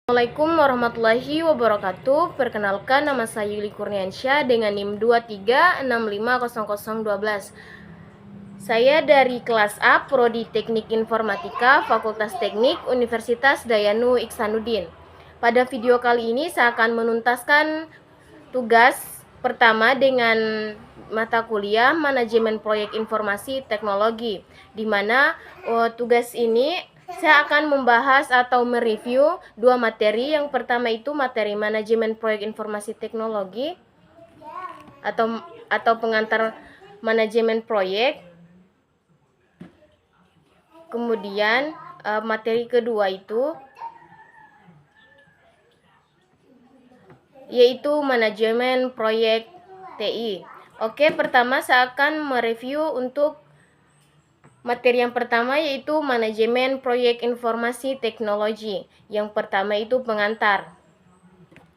Assalamualaikum warahmatullahi wabarakatuh. Perkenalkan, nama saya Yuli Kurniansyah dengan NIM 23650012. Saya dari kelas A, Prodi Teknik Informatika, Fakultas Teknik, Universitas Dayanu Iksanuddin. Pada video kali ini saya akan menuntaskan tugas pertama dengan mata kuliah Manajemen Proyek Informasi Teknologi, di mana tugas ini saya akan membahas atau mereview dua materi. Yang pertama itu materi Manajemen Proyek Informasi Teknologi atau pengantar manajemen proyek. Kemudian materi kedua itu yaitu manajemen proyek TI. Oke, pertama saya akan mereview untuk materi yang pertama, yaitu manajemen proyek informasi teknologi. Yang pertama itu pengantar.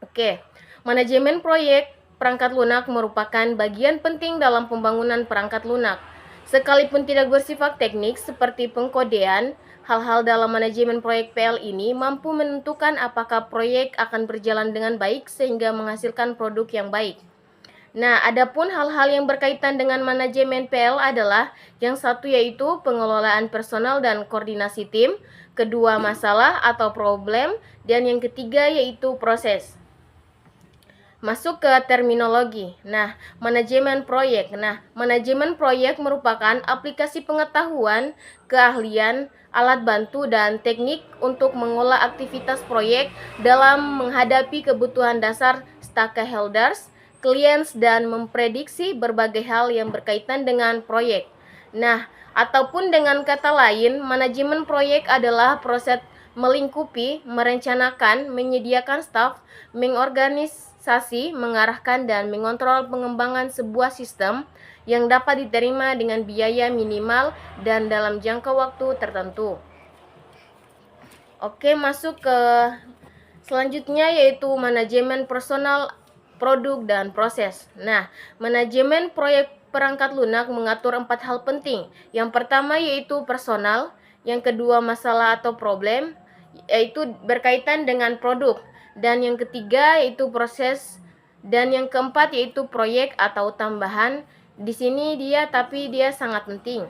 Oke, manajemen proyek perangkat lunak merupakan bagian penting dalam pembangunan perangkat lunak. Sekalipun tidak bersifat teknik seperti pengkodean, hal-hal dalam manajemen proyek PL ini mampu menentukan apakah proyek akan berjalan dengan baik sehingga menghasilkan produk yang baik. Nah, adapun hal-hal yang berkaitan dengan manajemen PL adalah yang satu yaitu pengelolaan personal dan koordinasi tim, kedua masalah atau problem, dan yang ketiga yaitu proses. Masuk ke terminologi. Nah, manajemen proyek. Nah, manajemen proyek merupakan aplikasi pengetahuan, keahlian, alat bantu, dan teknik untuk mengolah aktivitas proyek dalam menghadapi kebutuhan dasar stakeholders, kliens, dan memprediksi berbagai hal yang berkaitan dengan proyek. Nah, ataupun dengan kata lain, manajemen proyek adalah proses melingkupi, merencanakan, menyediakan staf, mengorganisasi, mengarahkan, dan mengontrol pengembangan sebuah sistem yang dapat diterima dengan biaya minimal dan dalam jangka waktu tertentu. Oke, masuk ke selanjutnya yaitu manajemen personal, produk, dan proses. Nah, manajemen proyek perangkat lunak mengatur 4 hal penting. Yang pertama yaitu personal, yang kedua masalah atau problem, yaitu berkaitan dengan produk, dan yang ketiga yaitu proses, dan yang keempat yaitu proyek atau tambahan. Di sini dia sangat penting.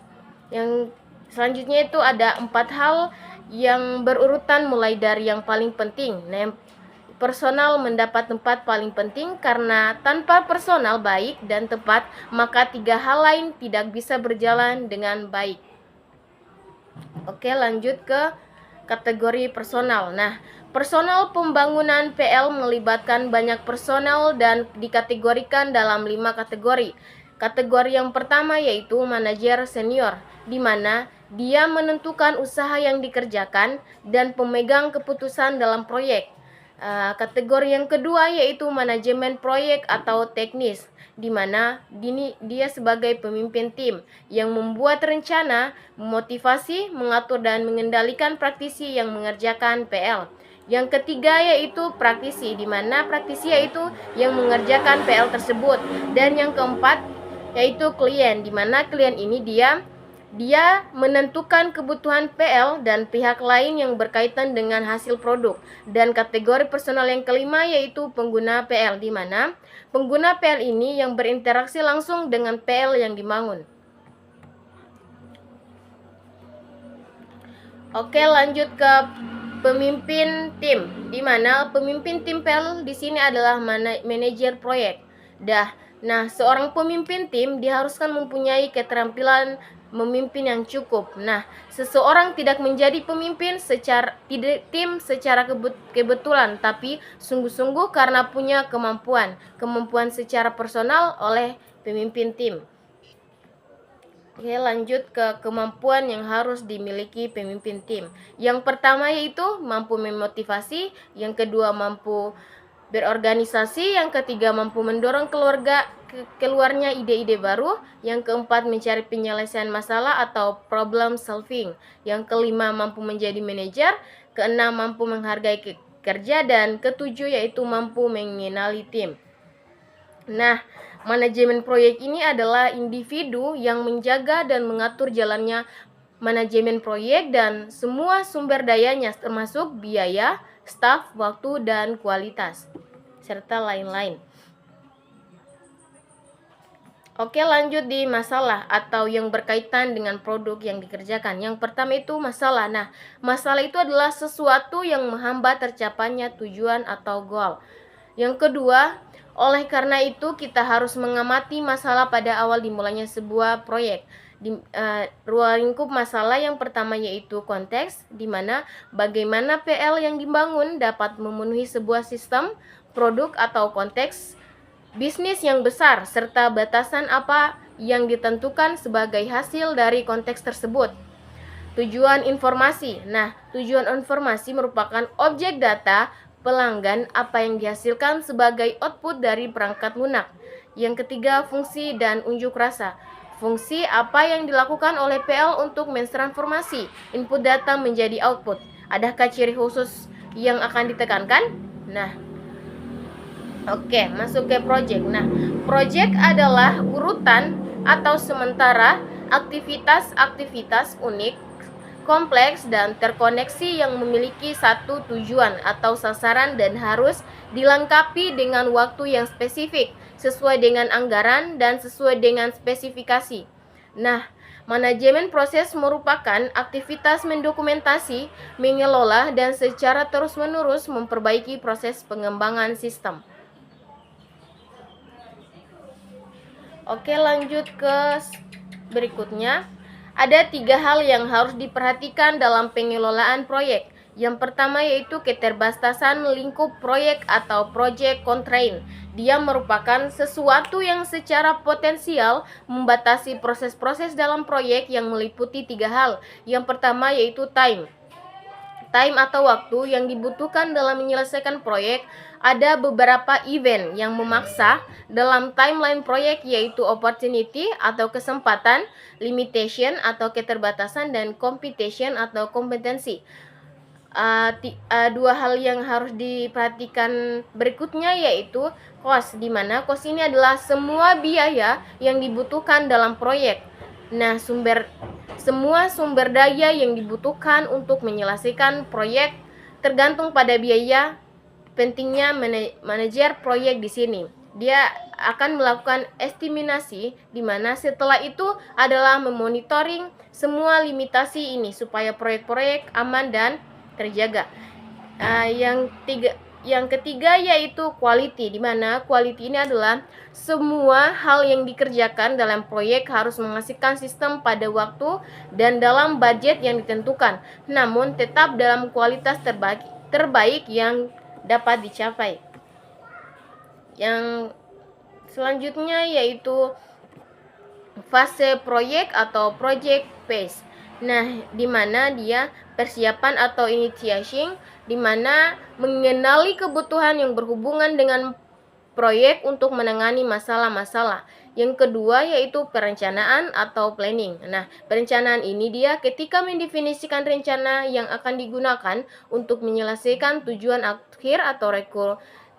Yang selanjutnya itu ada 4 hal yang berurutan mulai dari yang paling penting. Nah, personal mendapat tempat paling penting karena tanpa personal baik dan tepat, maka 3 hal lain tidak bisa berjalan dengan baik. Oke, lanjut ke kategori personal. Nah, personal pembangunan PL melibatkan banyak personal dan dikategorikan dalam 5 kategori. Kategori yang pertama yaitu manajer senior, di mana dia menentukan usaha yang dikerjakan dan pemegang keputusan dalam proyek. Kategori yang kedua yaitu manajemen proyek atau teknis, di mana dia sebagai pemimpin tim yang membuat rencana, memotivasi, mengatur, dan mengendalikan praktisi yang mengerjakan PL. Yang ketiga yaitu praktisi, di mana praktisi yaitu yang mengerjakan PL tersebut. Dan yang keempat yaitu klien, di mana klien ini dia menentukan kebutuhan PL dan pihak lain yang berkaitan dengan hasil produk. Dan kategori personal yang kelima yaitu pengguna PL, di mana pengguna PL ini yang berinteraksi langsung dengan PL yang dibangun. Oke, lanjut ke pemimpin tim, di mana pemimpin tim PL di sini adalah manajer proyek. Nah, seorang pemimpin tim diharuskan mempunyai keterampilan memimpin yang cukup. Nah, seseorang tidak menjadi pemimpin tim secara kebetulan, tapi sungguh-sungguh karena punya kemampuan secara personal oleh pemimpin tim. Oke, lanjut ke kemampuan yang harus dimiliki pemimpin tim. Yang pertama yaitu mampu memotivasi, yang kedua mampu berorganisasi, yang ketiga mampu mendorong keluarnya ide-ide baru, yang keempat mencari penyelesaian masalah atau problem solving, yang kelima mampu menjadi manajer, keenam mampu menghargai kerja, dan ketujuh yaitu mampu mengenali tim. Nah, manajemen proyek ini adalah individu yang menjaga dan mengatur jalannya manajemen proyek dan semua sumber dayanya termasuk biaya, staf, waktu, dan kualitas, serta lain-lain. Oke, lanjut di masalah atau yang berkaitan dengan produk yang dikerjakan. Yang pertama itu masalah. Nah, masalah itu adalah sesuatu yang menghambat tercapainya tujuan atau goal. Yang kedua, oleh karena itu kita harus mengamati masalah pada awal dimulainya sebuah proyek. Di ruang lingkup masalah yang pertama yaitu konteks, di mana bagaimana PL yang dibangun dapat memenuhi sebuah sistem, produk atau konteks bisnis yang besar, serta batasan apa yang ditentukan sebagai hasil dari konteks tersebut. Tujuan informasi. Nah, tujuan informasi merupakan objek data pelanggan apa yang dihasilkan sebagai output dari perangkat lunak. Yang ketiga, fungsi dan unjuk rasa. Fungsi apa yang dilakukan oleh PL untuk mentransformasi input data menjadi output. Adakah ciri khusus yang akan ditekankan? Nah, oke, masuk ke project. Nah, project adalah urutan atau sementara aktivitas-aktivitas unik, kompleks, dan terkoneksi yang memiliki satu tujuan atau sasaran dan harus dilengkapi dengan waktu yang spesifik, sesuai dengan anggaran dan sesuai dengan spesifikasi. Nah, manajemen proses merupakan aktivitas mendokumentasi, mengelola, dan secara terus-menerus memperbaiki proses pengembangan sistem. Oke, lanjut ke berikutnya. Ada 3 hal yang harus diperhatikan dalam pengelolaan proyek. Yang pertama yaitu keterbatasan lingkup proyek atau project constraint. Dia merupakan sesuatu yang secara potensial membatasi proses-proses dalam proyek yang meliputi 3 hal. Yang pertama yaitu time atau waktu yang dibutuhkan dalam menyelesaikan proyek. Ada beberapa event yang memaksa dalam timeline proyek, yaitu opportunity atau kesempatan, limitation atau keterbatasan, dan competition atau kompetensi. Dua hal yang harus diperhatikan berikutnya yaitu cost, di mana cost ini adalah semua biaya yang dibutuhkan dalam proyek. Nah, semua sumber daya yang dibutuhkan untuk menyelesaikan proyek tergantung pada biaya. Pentingnya manajer proyek di sini. Dia akan melakukan estimasi, di mana setelah itu adalah memonitoring semua limitasi ini supaya proyek-proyek aman dan terjaga. Yang ketiga yaitu quality, di mana quality ini adalah semua hal yang dikerjakan dalam proyek harus menghasilkan sistem pada waktu dan dalam budget yang ditentukan, namun tetap dalam kualitas terbaik yang dapat dicapai. Yang selanjutnya yaitu fase proyek atau project phase. Nah, di mana dia persiapan atau initiation, di mana mengenali kebutuhan yang berhubungan dengan proyek untuk menangani masalah-masalah. Yang kedua yaitu perencanaan atau planning. Nah, perencanaan ini dia ketika mendefinisikan rencana yang akan digunakan untuk menyelesaikan tujuan akhir atau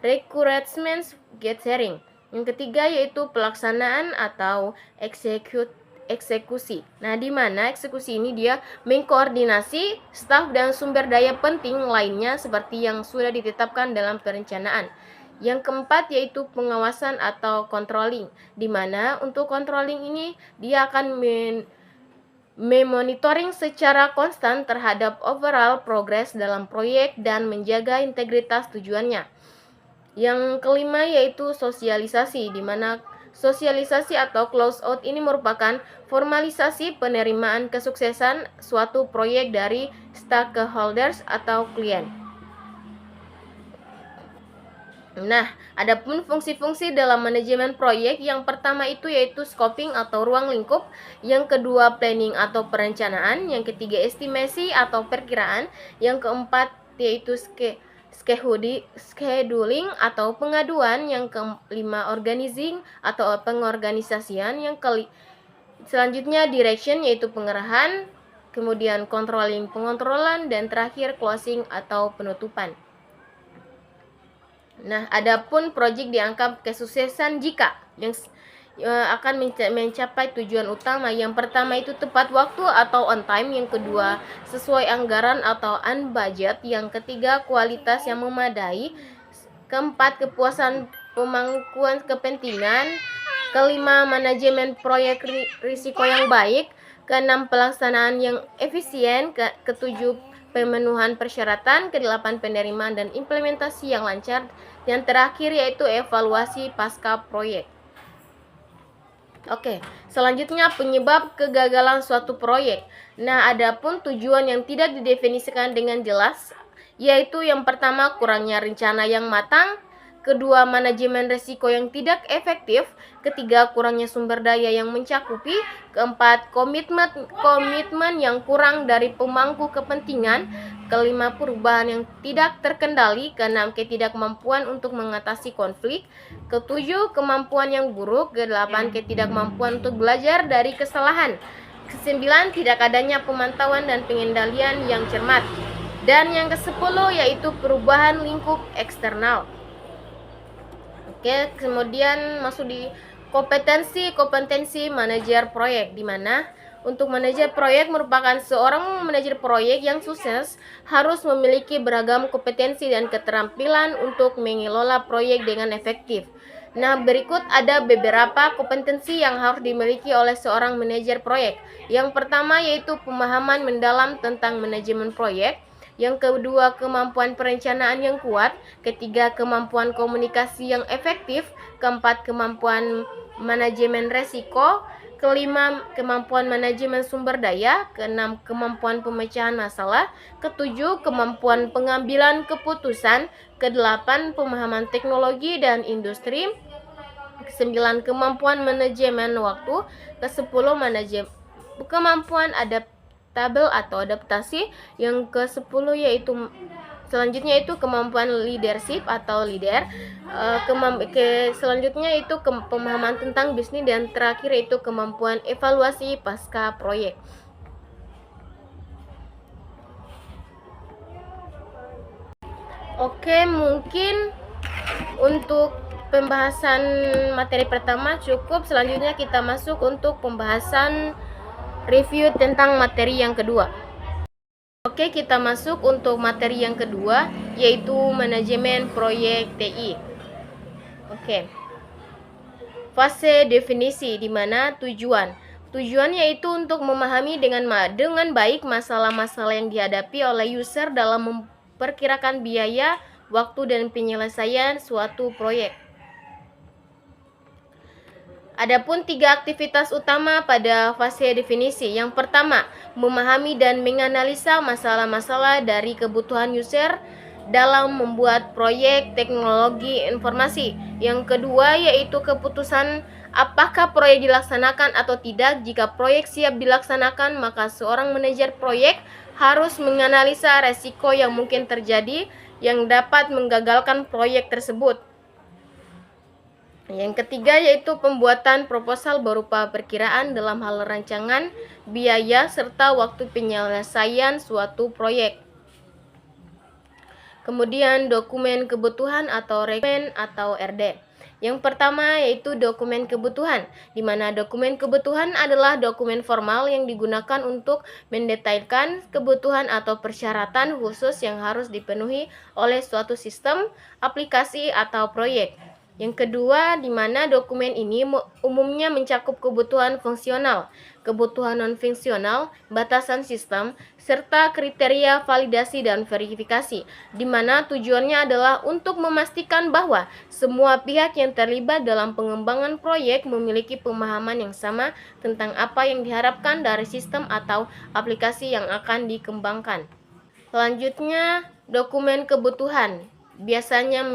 requirements gathering. Yang ketiga yaitu pelaksanaan atau eksekusi. Nah, di mana eksekusi ini dia mengkoordinasi staf dan sumber daya penting lainnya seperti yang sudah ditetapkan dalam perencanaan. Yang keempat yaitu pengawasan atau controlling, di mana untuk controlling ini dia akan memonitoring secara konstan terhadap overall progress dalam proyek dan menjaga integritas tujuannya. Yang kelima yaitu sosialisasi, di mana sosialisasi atau close out ini merupakan formalisasi penerimaan kesuksesan suatu proyek dari stakeholders atau klien. Nah, adapun fungsi-fungsi dalam manajemen proyek, yang pertama itu yaitu scoping atau ruang lingkup, yang kedua planning atau perencanaan, yang ketiga estimasi atau perkiraan, yang keempat yaitu scheduling atau pengaduan, yang kelima organizing atau pengorganisasian, yang selanjutnya direction yaitu pengarahan, kemudian controlling pengontrolan, dan terakhir closing atau penutupan. Nah, adapun proyek dianggap kesuksesan jika akan mencapai tujuan utama. Yang pertama itu tepat waktu atau on time, yang kedua sesuai anggaran atau on budget, yang ketiga kualitas yang memadai, keempat kepuasan pemangkuan kepentingan, kelima manajemen proyek risiko yang baik, keenam pelaksanaan yang efisien, ketujuh pemenuhan persyaratan, kedelapan penerimaan dan implementasi yang lancar, yang terakhir yaitu evaluasi pasca proyek. Oke, selanjutnya penyebab kegagalan suatu proyek. Nah, adapun tujuan yang tidak didefinisikan dengan jelas, yaitu yang pertama kurangnya rencana yang matang, kedua manajemen risiko yang tidak efektif, ketiga kurangnya sumber daya yang mencakupi, keempat komitmen yang kurang dari pemangku kepentingan, kelima perubahan yang tidak terkendali, keenam ketidakmampuan untuk mengatasi konflik, ketujuh kemampuan yang buruk, kedelapan ketidakmampuan untuk belajar dari kesalahan, kesembilan tidak adanya pemantauan dan pengendalian yang cermat, dan yang kesepuluh yaitu perubahan lingkup eksternal. Oke, kemudian masuk di kompetensi manajer proyek, di mana untuk manajer proyek merupakan seorang manajer proyek yang sukses harus memiliki beragam kompetensi dan keterampilan untuk mengelola proyek dengan efektif. Nah, berikut ada beberapa kompetensi yang harus dimiliki oleh seorang manajer proyek. Yang pertama yaitu pemahaman mendalam tentang manajemen proyek. Yang kedua, kemampuan perencanaan yang kuat. Ketiga, kemampuan komunikasi yang efektif. Keempat, kemampuan manajemen resiko. Kelima, kemampuan manajemen sumber daya. Keenam, kemampuan pemecahan masalah. Ketujuh, kemampuan pengambilan keputusan. Kedelapan, pemahaman teknologi dan industri. Kesembilan, kemampuan manajemen waktu. Kesepuluh, kemampuan adaptabel atau adaptasi. Yang ke-10 yaitu selanjutnya itu kemampuan leadership atau leader. Selanjutnya itu pemahaman tentang bisnis, dan terakhir itu kemampuan evaluasi pasca proyek. Oke, mungkin untuk pembahasan materi pertama cukup. Selanjutnya kita masuk untuk pembahasan review tentang materi yang kedua. Oke, kita masuk untuk materi yang kedua, yaitu manajemen proyek TI. Oke. Fase definisi, di mana tujuan yaitu untuk memahami dengan baik masalah-masalah yang dihadapi oleh user dalam memperkirakan biaya, waktu, dan penyelesaian suatu proyek. Adapun 3 aktivitas utama pada fase definisi. Yang pertama, memahami dan menganalisa masalah-masalah dari kebutuhan user dalam membuat proyek teknologi informasi. Yang kedua yaitu keputusan apakah proyek dilaksanakan atau tidak. Jika proyek siap dilaksanakan, maka seorang manajer proyek harus menganalisa resiko yang mungkin terjadi yang dapat menggagalkan proyek tersebut. Yang ketiga yaitu pembuatan proposal berupa perkiraan dalam hal rancangan, biaya, serta waktu penyelesaian suatu proyek. Kemudian dokumen kebutuhan atau requirement atau RD. Yang pertama yaitu dokumen kebutuhan, di mana dokumen kebutuhan adalah dokumen formal yang digunakan untuk mendetailkan kebutuhan atau persyaratan khusus yang harus dipenuhi oleh suatu sistem, aplikasi, atau proyek. Yang kedua, di mana dokumen ini umumnya mencakup kebutuhan fungsional, kebutuhan non-fungsional, batasan sistem, serta kriteria validasi dan verifikasi, di mana tujuannya adalah untuk memastikan bahwa semua pihak yang terlibat dalam pengembangan proyek memiliki pemahaman yang sama tentang apa yang diharapkan dari sistem atau aplikasi yang akan dikembangkan. Selanjutnya, dokumen kebutuhan biasanya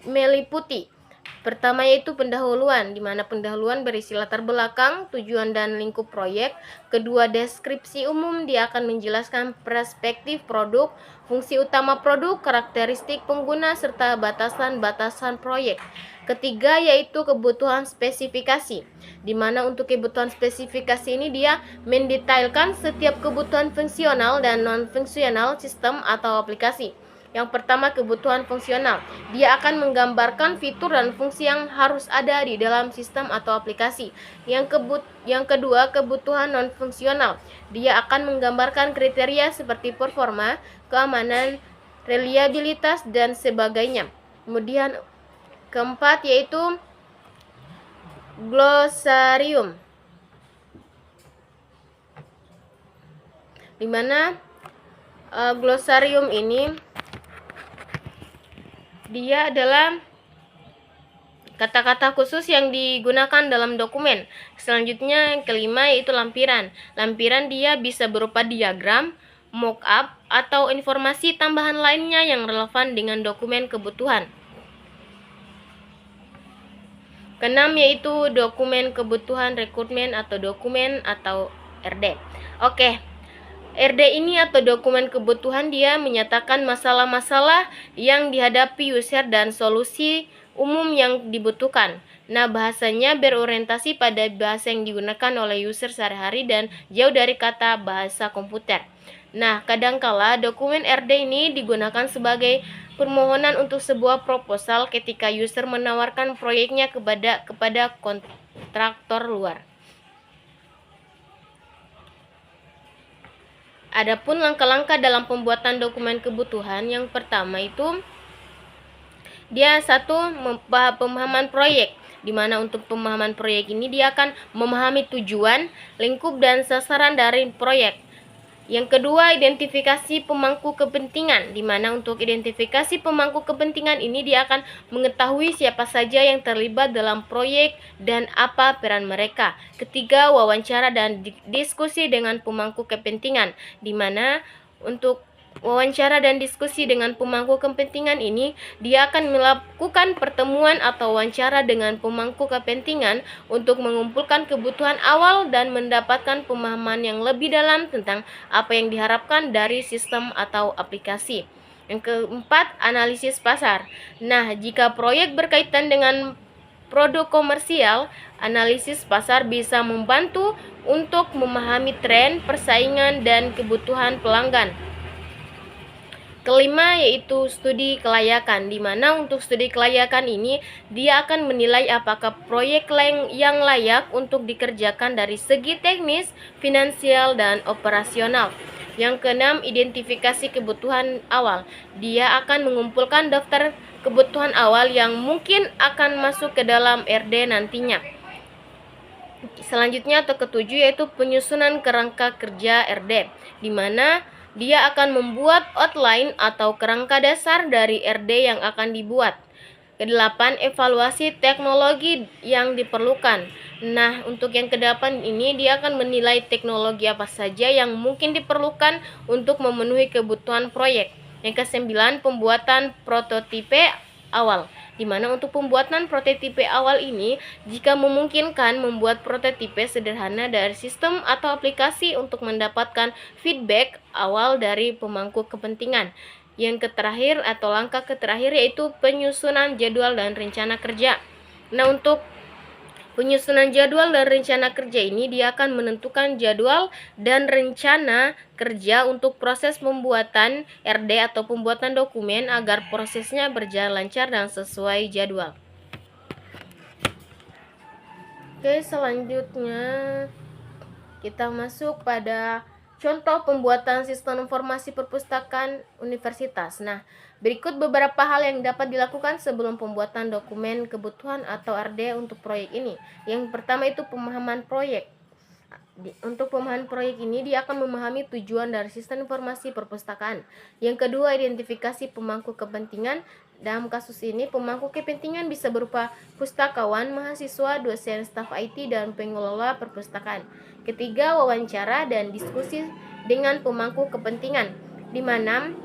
meliputi pertama yaitu pendahuluan, di mana pendahuluan berisi latar belakang, tujuan dan lingkup proyek. Kedua, deskripsi umum, dia akan menjelaskan perspektif produk, fungsi utama produk, karakteristik pengguna, serta batasan-batasan proyek. Ketiga yaitu kebutuhan spesifikasi, di mana untuk kebutuhan spesifikasi ini dia mendetailkan setiap kebutuhan fungsional dan non-fungsional sistem atau aplikasi. Yang pertama, kebutuhan fungsional. Dia akan menggambarkan fitur dan fungsi yang harus ada di dalam sistem atau aplikasi. Yang kedua, kebutuhan non-fungsional. Dia akan menggambarkan kriteria seperti performa, keamanan, reliabilitas, dan sebagainya. Kemudian keempat yaitu glosarium, di mana glosarium ini dia adalah kata-kata khusus yang digunakan dalam dokumen. Selanjutnya yang kelima yaitu lampiran. Lampiran dia bisa berupa diagram, mockup, atau informasi tambahan lainnya yang relevan dengan dokumen kebutuhan. Keenam yaitu dokumen kebutuhan requirement atau dokumen atau RD. Oke. RD ini atau dokumen kebutuhan dia menyatakan masalah-masalah yang dihadapi user dan solusi umum yang dibutuhkan. Nah, bahasanya berorientasi pada bahasa yang digunakan oleh user sehari-hari dan jauh dari kata bahasa komputer. Nah, kadangkala dokumen RD ini digunakan sebagai permohonan untuk sebuah proposal ketika user menawarkan proyeknya kepada kontraktor luar. Adapun langkah-langkah dalam pembuatan dokumen kebutuhan, yang pertama itu dia pemahaman proyek, di mana untuk pemahaman proyek ini dia akan memahami tujuan, lingkup, dan sasaran dari proyek. Yang kedua, identifikasi pemangku kepentingan, di mana untuk identifikasi pemangku kepentingan ini dia akan mengetahui siapa saja yang terlibat dalam proyek dan apa peran mereka. Ketiga, wawancara dan diskusi dengan pemangku kepentingan, di mana untuk wawancara dan diskusi dengan pemangku kepentingan ini, dia akan melakukan pertemuan atau wawancara dengan pemangku kepentingan untuk mengumpulkan kebutuhan awal dan mendapatkan pemahaman yang lebih dalam tentang apa yang diharapkan dari sistem atau aplikasi. Yang keempat, analisis pasar. Nah, jika proyek berkaitan dengan produk komersial, analisis pasar bisa membantu untuk memahami tren, persaingan, dan kebutuhan pelanggan. Kelima yaitu studi kelayakan, di mana untuk studi kelayakan ini dia akan menilai apakah proyek yang layak untuk dikerjakan dari segi teknis, finansial, dan operasional. Yang keenam, identifikasi kebutuhan awal. Dia akan mengumpulkan daftar kebutuhan awal yang mungkin akan masuk ke dalam RD nantinya. Selanjutnya atau ketujuh yaitu penyusunan kerangka kerja RD, di mana dia akan membuat outline atau kerangka dasar dari RD yang akan dibuat. Kedelapan, evaluasi teknologi yang diperlukan. Nah, untuk yang kedelapan ini dia akan menilai teknologi apa saja yang mungkin diperlukan untuk memenuhi kebutuhan proyek. Yang kesembilan, pembuatan prototipe awal, di mana untuk pembuatan prototipe awal ini, jika memungkinkan membuat prototipe sederhana dari sistem atau aplikasi untuk mendapatkan feedback awal dari pemangku kepentingan. Yang terakhir atau langkah terakhir yaitu penyusunan jadwal dan rencana kerja. Nah, untuk penyusunan jadwal dan rencana kerja ini dia akan menentukan jadwal dan rencana kerja untuk proses pembuatan RD atau pembuatan dokumen agar prosesnya berjalan lancar dan sesuai jadwal. Oke, selanjutnya kita masuk pada contoh pembuatan sistem informasi perpustakaan universitas. Nah, berikut beberapa hal yang dapat dilakukan sebelum pembuatan dokumen kebutuhan atau RD untuk proyek ini. Yang pertama itu pemahaman proyek. Untuk pemahaman proyek ini dia akan memahami tujuan dari sistem informasi perpustakaan. Yang kedua, identifikasi pemangku kepentingan. Dalam kasus ini, pemangku kepentingan bisa berupa pustakawan, mahasiswa, dosen, staf IT, dan pengelola perpustakaan. Ketiga, wawancara dan diskusi dengan pemangku kepentingan, di mana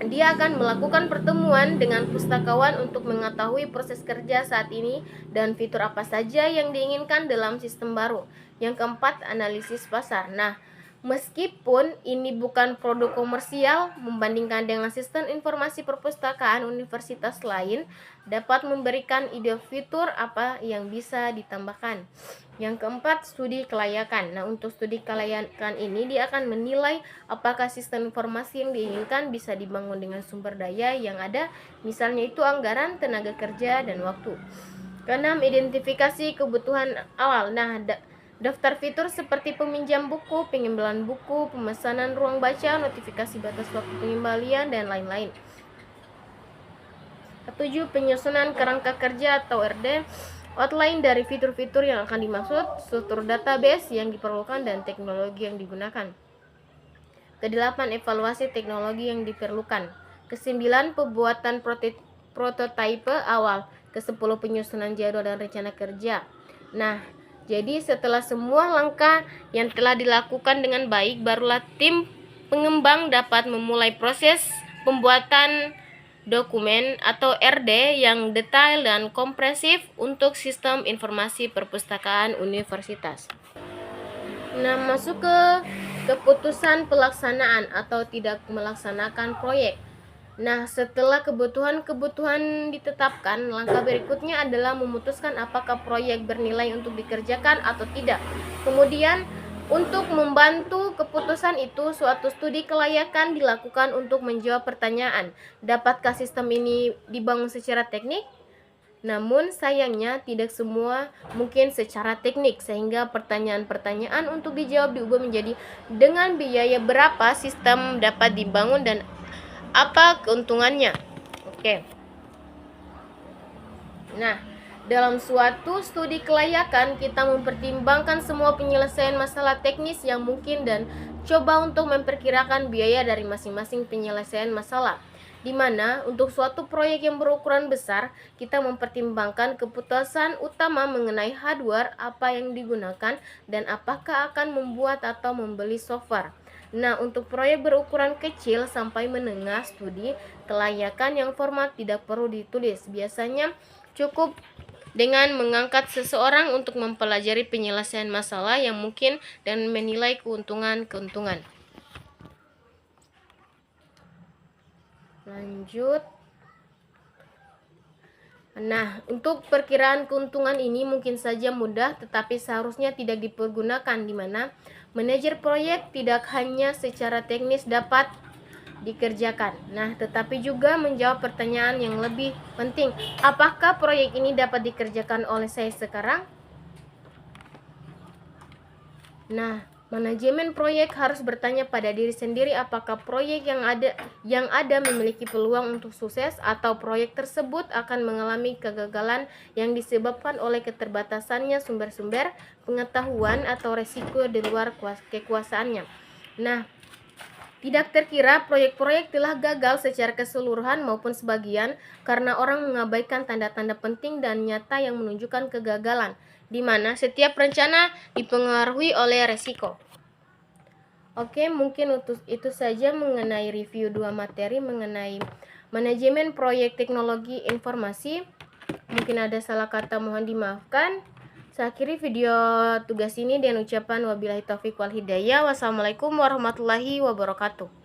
dia akan melakukan pertemuan dengan pustakawan untuk mengetahui proses kerja saat ini dan fitur apa saja yang diinginkan dalam sistem baru. Yang keempat, analisis pasar. Nah, meskipun ini bukan produk komersial, membandingkan dengan sistem informasi perpustakaan universitas lain dapat memberikan ide fitur apa yang bisa ditambahkan. Yang keempat, studi kelayakan. Nah, untuk studi kelayakan ini dia akan menilai apakah sistem informasi yang diinginkan bisa dibangun dengan sumber daya yang ada, misalnya itu anggaran, tenaga kerja, dan waktu. Keenam, identifikasi kebutuhan awal. Nah, daftar fitur seperti peminjam buku, pengembalian buku, pemesanan ruang baca, notifikasi batas waktu pengembalian, dan lain-lain. Ketujuh, penyusunan kerangka kerja atau RD. Outline dari fitur-fitur yang akan dimaksud, struktur database yang diperlukan, dan teknologi yang digunakan. Kedelapan, evaluasi teknologi yang diperlukan. Kesembilan, pembuatan prototipe awal. Kesepuluh, penyusunan jadwal dan rencana kerja. Nah, jadi setelah semua langkah yang telah dilakukan dengan baik, barulah tim pengembang dapat memulai proses pembuatan dokumen atau RD yang detail dan komprehensif untuk sistem informasi perpustakaan universitas. Nah, masuk ke keputusan pelaksanaan atau tidak melaksanakan proyek. Nah, setelah kebutuhan ditetapkan, langkah berikutnya adalah memutuskan apakah proyek bernilai untuk dikerjakan atau tidak. Kemudian, untuk membantu keputusan itu, suatu studi kelayakan dilakukan untuk menjawab pertanyaan, dapatkah sistem ini dibangun secara teknik? Namun sayangnya tidak semua mungkin secara teknik, sehingga pertanyaan-pertanyaan untuk dijawab diubah menjadi dengan biaya berapa sistem dapat dibangun dan apa keuntungannya. Oke. Nah, dalam suatu studi kelayakan, kita mempertimbangkan semua penyelesaian masalah teknis yang mungkin dan coba untuk memperkirakan biaya dari masing-masing penyelesaian masalah. Di mana untuk suatu proyek yang berukuran besar, kita mempertimbangkan keputusan utama mengenai hardware apa yang digunakan dan apakah akan membuat atau membeli software. Nah, untuk proyek berukuran kecil sampai menengah, studi kelayakan yang formal tidak perlu ditulis. Biasanya cukup dengan mengangkat seseorang untuk mempelajari penyelesaian masalah yang mungkin dan menilai keuntungan-keuntungan. Lanjut. Nah, untuk perkiraan keuntungan ini mungkin saja mudah, tetapi seharusnya tidak dipergunakan, di mana manajer proyek tidak hanya secara teknis dapat dikerjakan. Nah, tetapi juga menjawab pertanyaan yang lebih penting. Apakah proyek ini dapat dikerjakan oleh saya sekarang? Nah, manajemen proyek harus bertanya pada diri sendiri apakah proyek yang ada memiliki peluang untuk sukses atau proyek tersebut akan mengalami kegagalan yang disebabkan oleh keterbatasannya sumber-sumber pengetahuan atau resiko di luar kekuasaannya. Nah, tidak terkira proyek-proyek telah gagal secara keseluruhan maupun sebagian karena orang mengabaikan tanda-tanda penting dan nyata yang menunjukkan kegagalan, di mana setiap rencana dipengaruhi oleh resiko. Oke, mungkin itu saja mengenai review 2 materi mengenai manajemen proyek teknologi informasi. Mungkin ada salah kata, mohon dimaafkan. Saya akhiri video tugas ini dengan ucapan wabillahi taufiq wal hidayah. Wassalamualaikum warahmatullahi wabarakatuh.